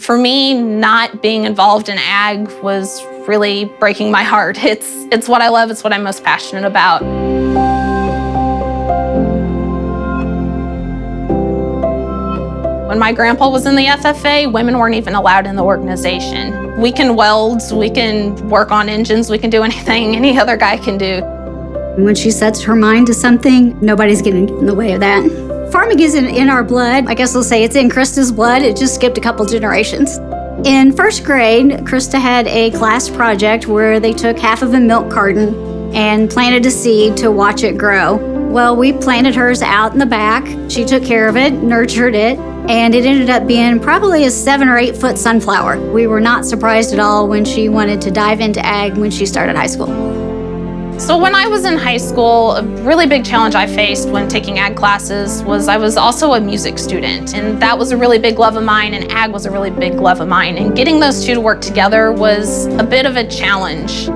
For me, not being involved in ag was really breaking my heart. It's what I love, it's what I'm most passionate about. When my grandpa was in the FFA, women weren't even allowed in the organization. We can weld, we can work on engines, we can do anything any other guy can do. When she sets her mind to something, nobody's getting in the way of that. Farming isn't in our blood. I guess I'll say it's in Krista's blood. It just skipped a couple generations. In first grade, Krista had a class project where they took half of a milk carton and planted a seed to watch it grow. Well, we planted hers out in the back. She took care of it, nurtured it, and it ended up being probably a 7 or 8 foot sunflower. We were not surprised at all when she wanted to dive into ag when she started high school. So when I was in high school, a really big challenge I faced when taking ag classes was I was also a music student, and that was a really big love of mine, and ag was a really big love of mine. And getting those two to work together was a bit of a challenge.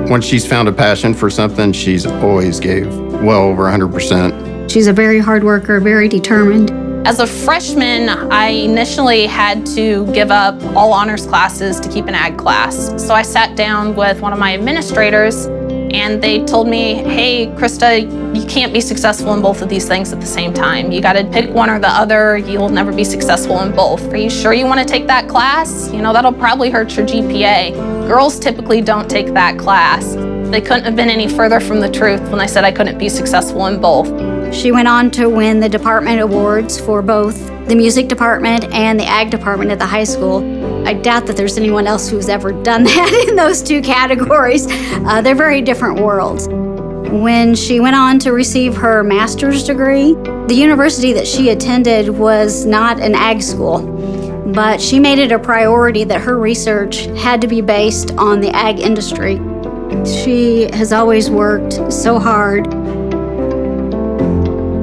Once she's found a passion for something, she's always gave well over 100%. She's a very hard worker, very determined. As a freshman, I initially had to give up all honors classes to keep an ag class. So I sat down with one of my administrators and they told me, hey, Krista, you can't be successful in both of these things at the same time. You gotta pick one or the other. You'll never be successful in both. Are you sure you wanna take that class? You know, that'll probably hurt your GPA. Girls typically don't take that class. They couldn't have been any further from the truth when I said I couldn't be successful in both. She went on to win the department awards for both the music department and the ag department at the high school. I doubt that there's anyone else who's ever done that in those two categories. They're very different worlds. When she went on to receive her master's degree, the university that she attended was not an ag school, but she made it a priority that her research had to be based on the ag industry. She has always worked so hard.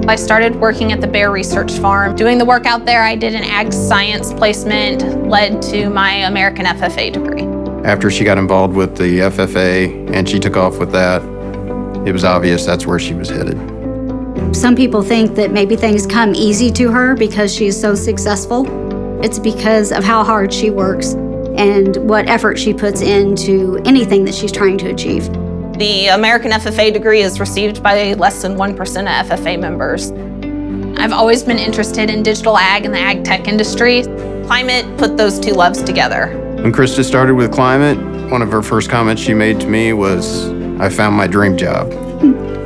I started working at the Bear Research Farm. Doing the work out there, I did an ag science placement, led to my American FFA degree. After she got involved with the FFA and she took off with that, it was obvious that's where she was headed. Some people think that maybe things come easy to her because she's so successful. It's because of how hard she works and what effort she puts into anything that she's trying to achieve. The American FFA degree is received by less than 1% of FFA members. I've always been interested in digital ag and the ag tech industry. Climate put those two loves together. When Krista started with Climate, one of her first comments she made to me was, I found my dream job.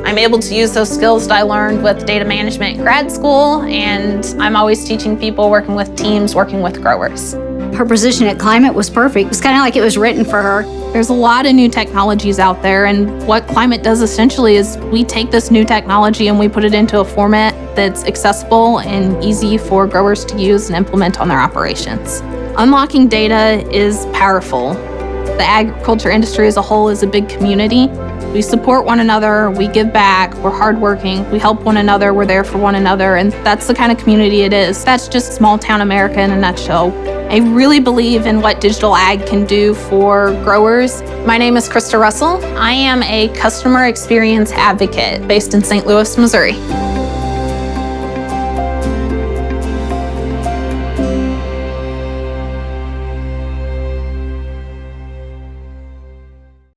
I'm able to use those skills that I learned with data management in grad school, and I'm always teaching people, working with teams, working with growers. Her position at Climate was perfect. It was kind of like it was written for her. There's a lot of new technologies out there, and what Climate does essentially is we take this new technology and we put it into a format that's accessible and easy for growers to use and implement on their operations. Unlocking data is powerful. The agriculture industry as a whole is a big community. We support one another, we give back, we're hardworking, we help one another, we're there for one another, and that's the kind of community it is. That's just small town America in a nutshell. I really believe in what digital ag can do for growers. My name is Krista Russell. I am a customer experience advocate based in St. Louis, Missouri.